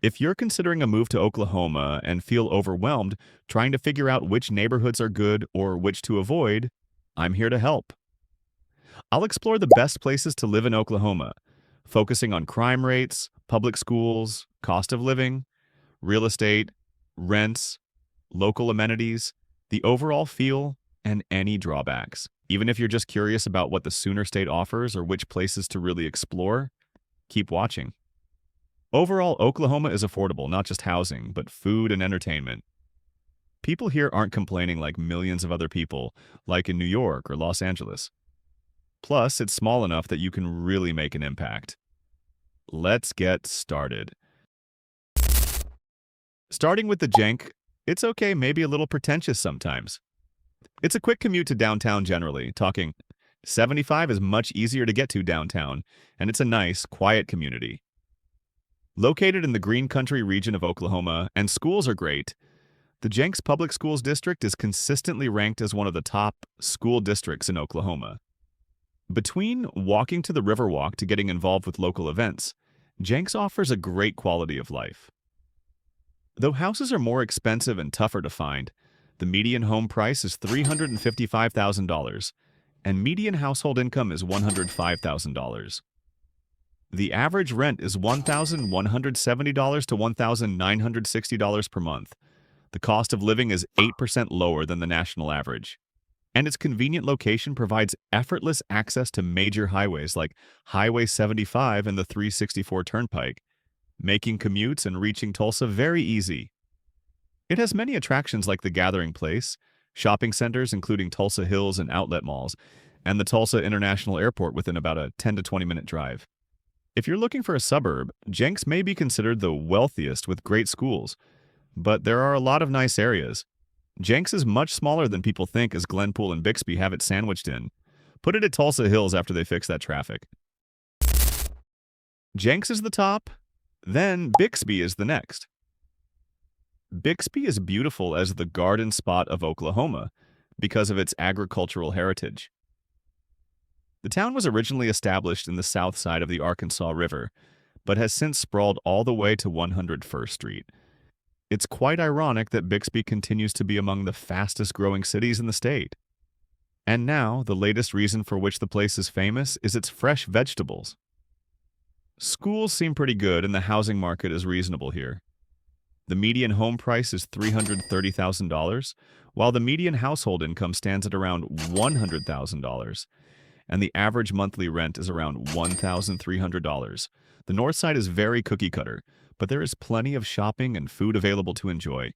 If you're considering a move to Oklahoma and feel overwhelmed trying to figure out which neighborhoods are good or which to avoid, I'm here to help. I'll explore the best places to live in Oklahoma, focusing on crime rates, public schools, cost of living, real estate, rents, local amenities, the overall feel, and any drawbacks. Even if you're just curious about what the Sooner State offers or which places to really explore, keep watching. Overall, Oklahoma is affordable, not just housing, but food and entertainment. People here aren't complaining like millions of other people, like in New York or Los Angeles. Plus, it's small enough that you can really make an impact. Let's get started. Starting with the Jenk, it's okay, maybe a little pretentious sometimes. It's a quick commute to downtown generally, talking 75 is much easier to get to downtown, and it's a nice, quiet community. Located in the Green Country region of Oklahoma, and schools are great, the Jenks Public Schools District is consistently ranked as one of the top school districts in Oklahoma. Between walking to the Riverwalk to getting involved with local events, Jenks offers a great quality of life. Though houses are more expensive and tougher to find, the median home price is $355,000, and median household income is $105,000. The average rent is $1,170 to $1,960 per month. The cost of living is 8% lower than the national average. And its convenient location provides effortless access to major highways like Highway 75 and the 364 Turnpike, making commutes and reaching Tulsa very easy. It has many attractions like the Gathering Place, shopping centers including Tulsa Hills and outlet malls, and the Tulsa International Airport within about a 10 to 20-minute drive. If you're looking for a suburb, Jenks may be considered the wealthiest with great schools, but there are a lot of nice areas. Jenks is much smaller than people think as Glenpool and Bixby have it sandwiched in. Put it at Tulsa Hills after they fix that traffic. Jenks is the top, then Bixby is the next. Bixby is beautiful as the garden spot of Oklahoma because of its agricultural heritage. The town was originally established in the south side of the Arkansas River, but has since sprawled all the way to 101st Street. It's quite ironic that Bixby continues to be among the fastest-growing cities in the state. And now, the latest reason for which the place is famous is its fresh vegetables. Schools seem pretty good and the housing market is reasonable here. The median home price is $330,000, while the median household income stands at around $100,000, and the average monthly rent is around $1,300. The north side is very cookie-cutter, but there is plenty of shopping and food available to enjoy.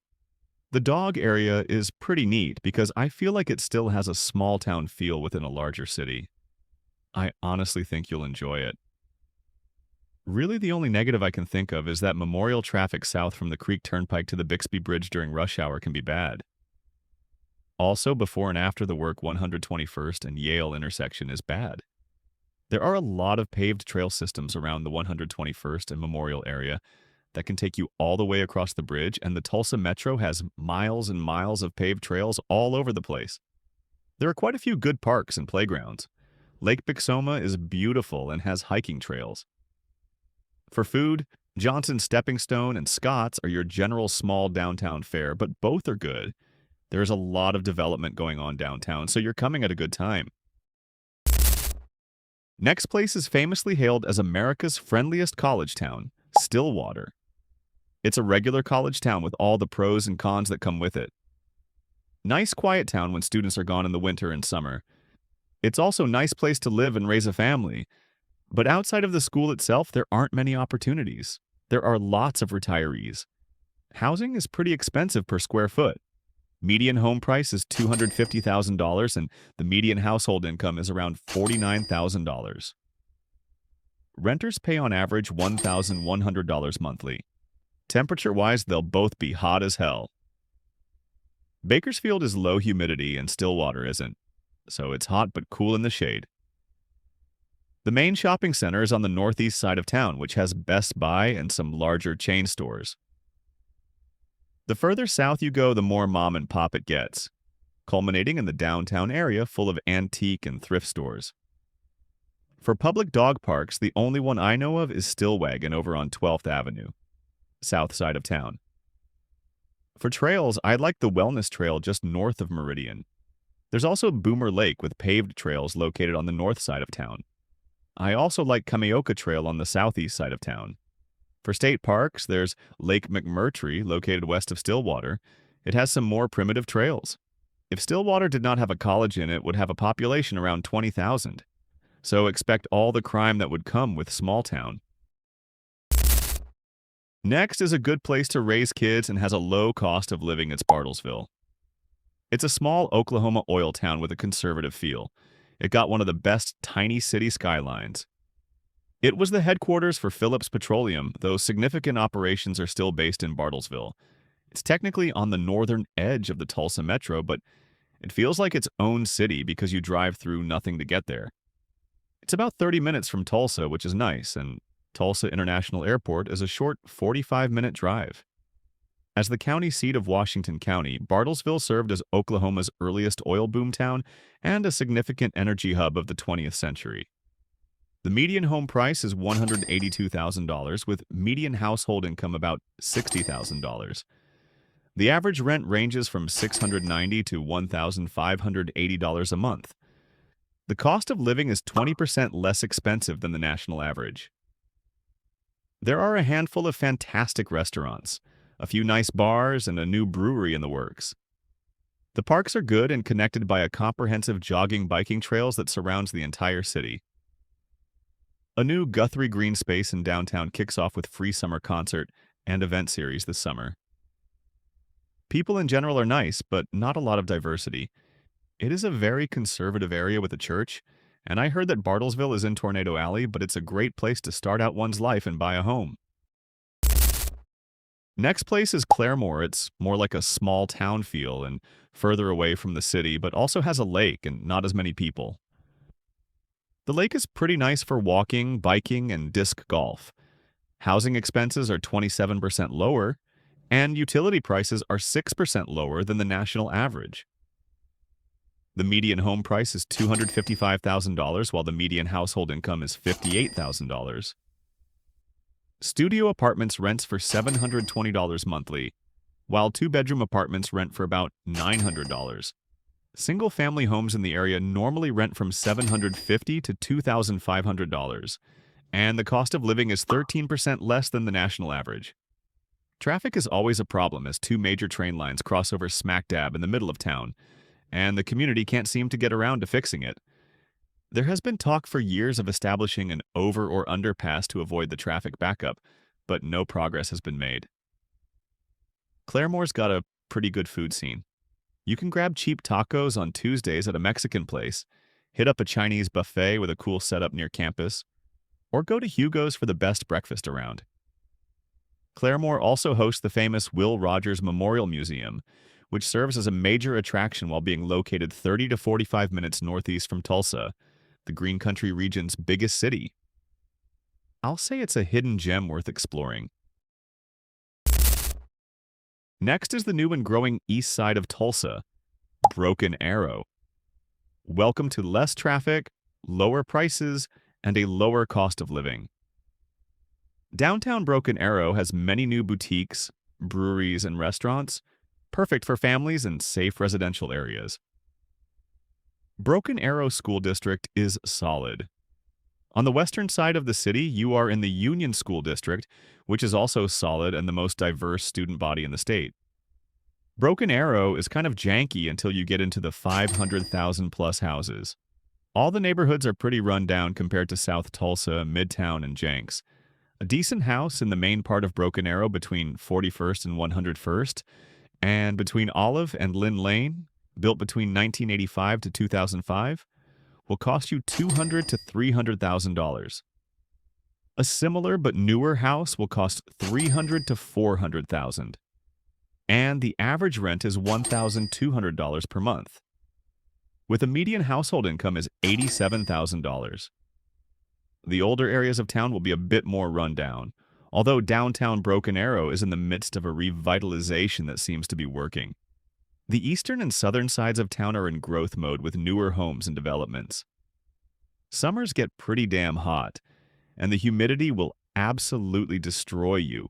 The dog area is pretty neat because I feel like it still has a small-town feel within a larger city. I honestly think you'll enjoy it. Really, the only negative I can think of is that Memorial traffic south from the Creek Turnpike to the Bixby Bridge during rush hour can be bad. Also, before and after the work 121st and Yale intersection is bad. There are a lot of paved trail systems around the 121st and Memorial area that can take you all the way across the bridge, and the Tulsa Metro has miles and miles of paved trails all over the place. There are quite a few good parks and playgrounds. Lake Bixoma is beautiful and has hiking trails. For food, Johnson's Stepping Stone and Scott's are your general small downtown fare, but both are good. There's a lot of development going on downtown, so you're coming at a good time. Next place is famously hailed as America's friendliest college town, Stillwater. It's a regular college town with all the pros and cons that come with it. Nice quiet town when students are gone in the winter and summer. It's also a nice place to live and raise a family. But outside of the school itself, there aren't many opportunities. There are lots of retirees. Housing is pretty expensive per square foot. Median home price is $250,000 and the median household income is around $49,000. Renters pay on average $1,100 monthly. Temperature-wise, they'll both be hot as hell. Bakersfield is low humidity and Stillwater isn't, so it's hot but cool in the shade. The main shopping center is on the northeast side of town, which has Best Buy and some larger chain stores. The further south you go, the more mom and pop it gets, culminating in the downtown area full of antique and thrift stores. For public dog parks, the only one I know of is Stillwagon over on 12th Avenue. south side of town. For trails, I like the Wellness Trail just north of Meridian. There's also Boomer Lake with paved trails located on the north side of town. I also like Kamioka Trail on the southeast side of town. For state parks, there's Lake McMurtry, located west of Stillwater. It has some more primitive trails. If Stillwater did not have a college in it, would have a population around 20,000. So expect all the crime that would come with small town. Next is a good place to raise kids and has a low cost of living. It's Bartlesville. It's a small Oklahoma oil town with a conservative feel. It got one of the best tiny city skylines. It was the headquarters for Phillips Petroleum, though significant operations are still based in Bartlesville. It's technically on the northern edge of the Tulsa metro, but it feels like its own city because you drive through nothing to get there. It's about 30 minutes from Tulsa, which is nice, and Tulsa International Airport is a short 45-minute drive. As the county seat of Washington County, Bartlesville served as Oklahoma's earliest oil boom town and a significant energy hub of the 20th century. The median home price is $182,000, with median household income about $60,000. The average rent ranges from $690 to $1,580 a month. The cost of living is 20% less expensive than the national average. There are a handful of fantastic restaurants, a few nice bars, and a new brewery in the works. The parks are good and connected by a comprehensive jogging-biking trails that surrounds the entire city. A new Guthrie Green Space in downtown kicks off with free summer concert and event series this summer. People in general are nice, but not a lot of diversity. It is a very conservative area with a church, and I heard that Bartlesville is in Tornado Alley, but it's a great place to start out one's life and buy a home. Next place is Claremore. It's more like a small town feel and further away from the city, but also has a lake and not as many people. The lake is pretty nice for walking, biking, and disc golf. Housing expenses are 27% lower, and utility prices are 6% lower than the national average. The median home price is $255,000, while the median household income is $58,000. Studio apartments rents for $720 monthly, while two-bedroom apartments rent for about $900. Single-family homes in the area normally rent from $750 to $2,500, and the cost of living is 13% less than the national average. Traffic is always a problem as two major train lines cross over smack dab in the middle of town, and the community can't seem to get around to fixing it. There has been talk for years of establishing an over- or underpass to avoid the traffic backup, but no progress has been made. Claremore's got a pretty good food scene. You can grab cheap tacos on Tuesdays at a Mexican place, hit up a Chinese buffet with a cool setup near campus, or go to Hugo's for the best breakfast around. Claremore also hosts the famous Will Rogers Memorial Museum, which serves as a major attraction while being located 30 to 45 minutes northeast from Tulsa, the Green Country region's biggest city. I'll say it's a hidden gem worth exploring. Next is the new and growing east side of Tulsa, Broken Arrow. Welcome to less traffic, lower prices, and a lower cost of living. Downtown Broken Arrow has many new boutiques, breweries, and restaurants, perfect for families and safe residential areas. Broken Arrow School District is solid. On the western side of the city, you are in the Union School District, which is also solid and the most diverse student body in the state. Broken Arrow is kind of janky until you get into the 500,000 plus houses. All the neighborhoods are pretty run down compared to South Tulsa, Midtown, and Jenks. A decent house in the main part of Broken Arrow between 41st and 101st, and between Olive and Lynn Lane, built between 1985 to 2005, will cost you $200,000 to $300,000. A similar but newer house will cost $300,000 to $400,000. And the average rent is $1,200 per month, with a median household income is $87,000. The older areas of town will be a bit more run down, although downtown Broken Arrow is in the midst of a revitalization that seems to be working. The eastern and southern sides of town are in growth mode with newer homes and developments. Summers get pretty damn hot, and the humidity will absolutely destroy you.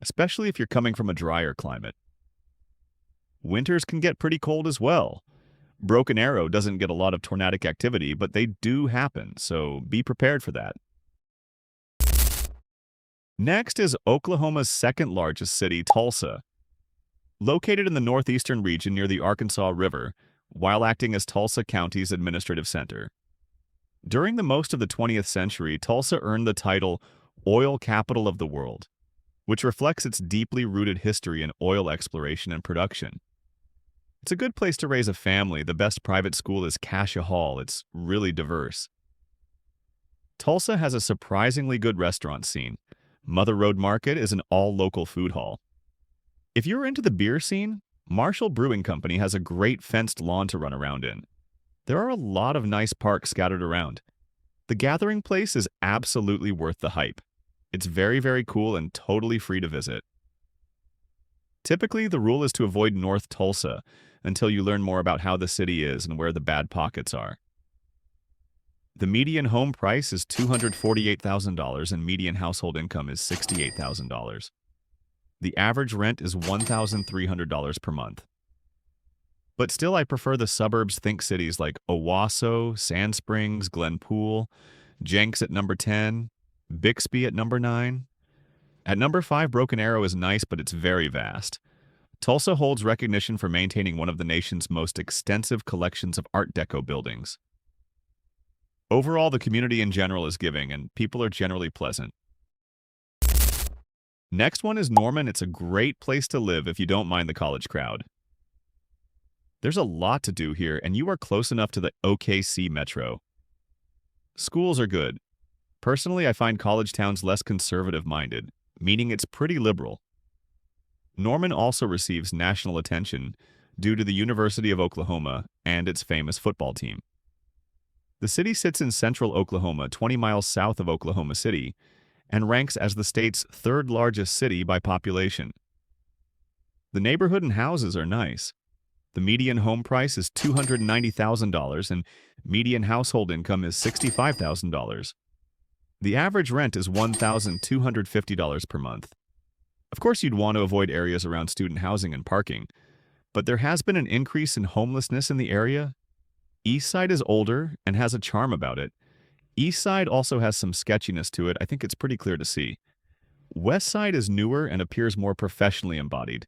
especially if you're coming from a drier climate. Winters can get pretty cold as well. Broken Arrow doesn't get a lot of tornadic activity, but they do happen, so be prepared for that. Next is Oklahoma's second largest city, Tulsa. Located in the northeastern region near the Arkansas River, while acting as Tulsa County's administrative center. During the most of the 20th century, Tulsa earned the title Oil Capital of the World, which reflects its deeply rooted history in oil exploration and production. It's a good place to raise a family. The best private school is Cassia Hall. It's really diverse. Tulsa has a surprisingly good restaurant scene. Mother Road Market is an all-local food hall. If you're into the beer scene, Marshall Brewing Company has a great fenced lawn to run around in. There are a lot of nice parks scattered around. The gathering place is absolutely worth the hype. It's very, very cool and totally free to visit. Typically, the rule is to avoid North Tulsa until you learn more about how the city is and where the bad pockets are. The median home price is $248,000 and median household income is $68,000. The average rent is $1,300 per month. But still, I prefer the suburbs. Think cities like Owasso, Sand Springs, Glenpool, Jenks at number 10, Bixby at number 9. At number 5, Broken Arrow is nice, but it's very vast. Tulsa holds recognition for maintaining one of the nation's most extensive collections of Art Deco buildings. Overall, the community in general is giving, and people are generally pleasant. Next one is Norman. It's a great place to live if you don't mind the college crowd. There's a lot to do here, and you are close enough to the OKC metro. Schools are good. Personally, I find college towns less conservative-minded, meaning it's pretty liberal. Norman also receives national attention due to the University of Oklahoma and its famous football team. The city sits in central Oklahoma, 20 miles south of Oklahoma City, and ranks as the state's third largest city by population. The neighborhood and houses are nice. The median home price is $290,000 and median household income is $65,000. The average rent is $1,250 per month. Of course, you'd want to avoid areas around student housing and parking, but there has been an increase in homelessness in the area. East Side is older and has a charm about it. East Side also has some sketchiness to it. I think it's pretty clear to see. West Side is newer and appears more professionally embodied.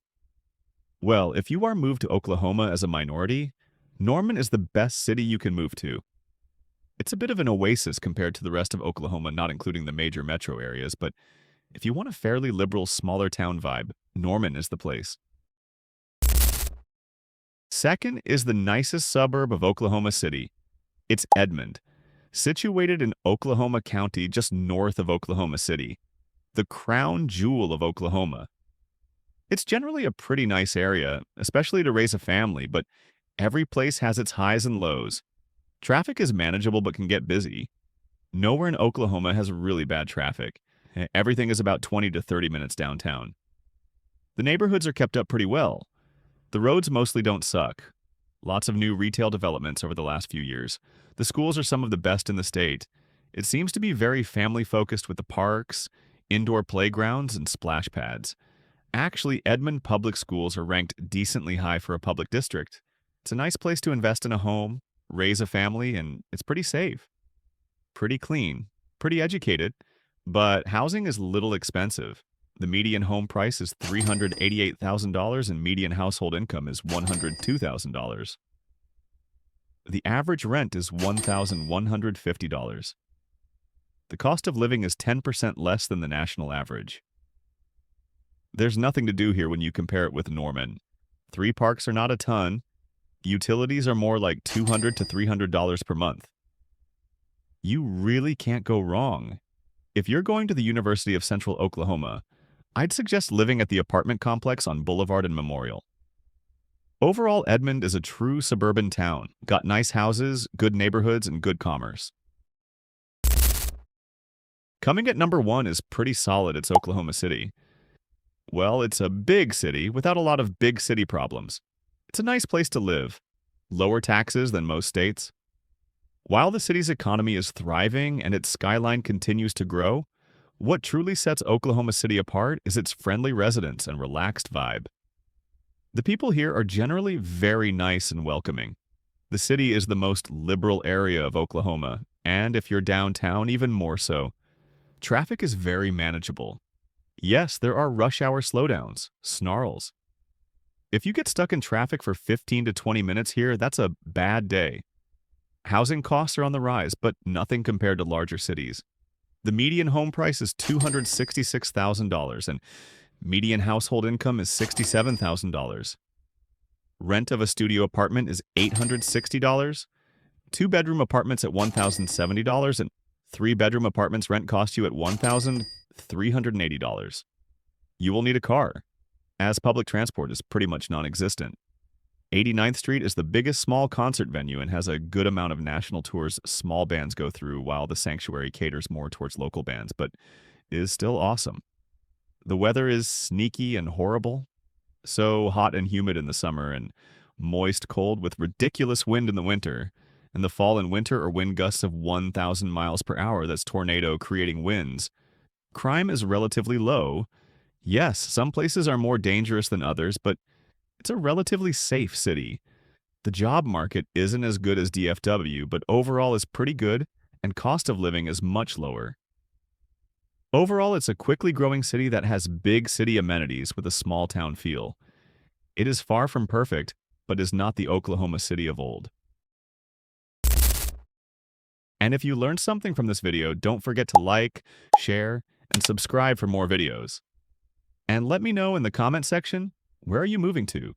Well, if you are moved to Oklahoma as a minority, Norman is the best city you can move to. It's a bit of an oasis compared to the rest of Oklahoma, not including the major metro areas, but if you want a fairly liberal, smaller town vibe, Norman is the place. Second is the nicest suburb of Oklahoma City. It's Edmond, situated in Oklahoma County just north of Oklahoma City, the crown jewel of Oklahoma. It's generally a pretty nice area, especially to raise a family, but every place has its highs and lows. Traffic is manageable but can get busy. Nowhere in Oklahoma has really bad traffic. Everything is about 20 to 30 minutes downtown. The neighborhoods are kept up pretty well. The roads mostly don't suck. Lots of new retail developments over the last few years. The schools are some of the best in the state. It seems to be very family-focused with the parks, indoor playgrounds, and splash pads. Actually, Edmond public schools are ranked decently high for a public district. It's a nice place to invest in a home, raise a family, and it's pretty safe. Pretty clean, pretty educated, but housing is little expensive. The median home price is $388,000 and median household income is $102,000. The average rent is $1,150. The cost of living is 10% less than the national average. There's nothing to do here when you compare it with Norman. 3 parks are not a ton. Utilities are more like $200 to $300 per month. You really can't go wrong. If you're going to the University of Central Oklahoma, I'd suggest living at the apartment complex on Boulevard and Memorial. Overall, Edmond is a true suburban town. Got nice houses, good neighborhoods, and good commerce. Coming at number 1 is pretty solid. It's Oklahoma City. Well, it's a big city without a lot of big city problems. It's a nice place to live. Lower taxes than most states. While the city's economy is thriving and its skyline continues to grow, What truly sets Oklahoma City apart is its friendly residents and relaxed vibe. The people here are generally very nice and welcoming. The city is the most liberal area of Oklahoma, and if you're downtown, even more so. Traffic is very manageable. Yes, there are rush hour slowdowns, snarls. If you get stuck in traffic for 15 to 20 minutes here, that's a bad day. Housing costs are on the rise, but nothing compared to larger cities. The median home price is $266,000, and median household income is $67,000. Rent of a studio apartment is $860. Two-bedroom apartments at $1,070, and three-bedroom apartments rent cost you at $1,380. You will need a car, as public transport is pretty much non-existent. 89th Street is the biggest small concert venue and has a good amount of national tours small bands go through, while the Sanctuary caters more towards local bands, but is still awesome. The weather is sneaky and horrible, so hot and humid in the summer and moist cold with ridiculous wind in the winter. In the fall and winter are wind gusts of 1,000 miles per hour that's tornado creating winds. Crime is relatively low. Yes, some places are more dangerous than others, but it's a relatively safe city. The job market isn't as good as DFW, but overall is pretty good, and cost of living is much lower. Overall, it's a quickly growing city that has big city amenities with a small town feel. It is far from perfect, but is not the Oklahoma City of old. And if you learned something from this video, don't forget to like, share, and subscribe for more videos. And let me know in the comment section, where are you moving to?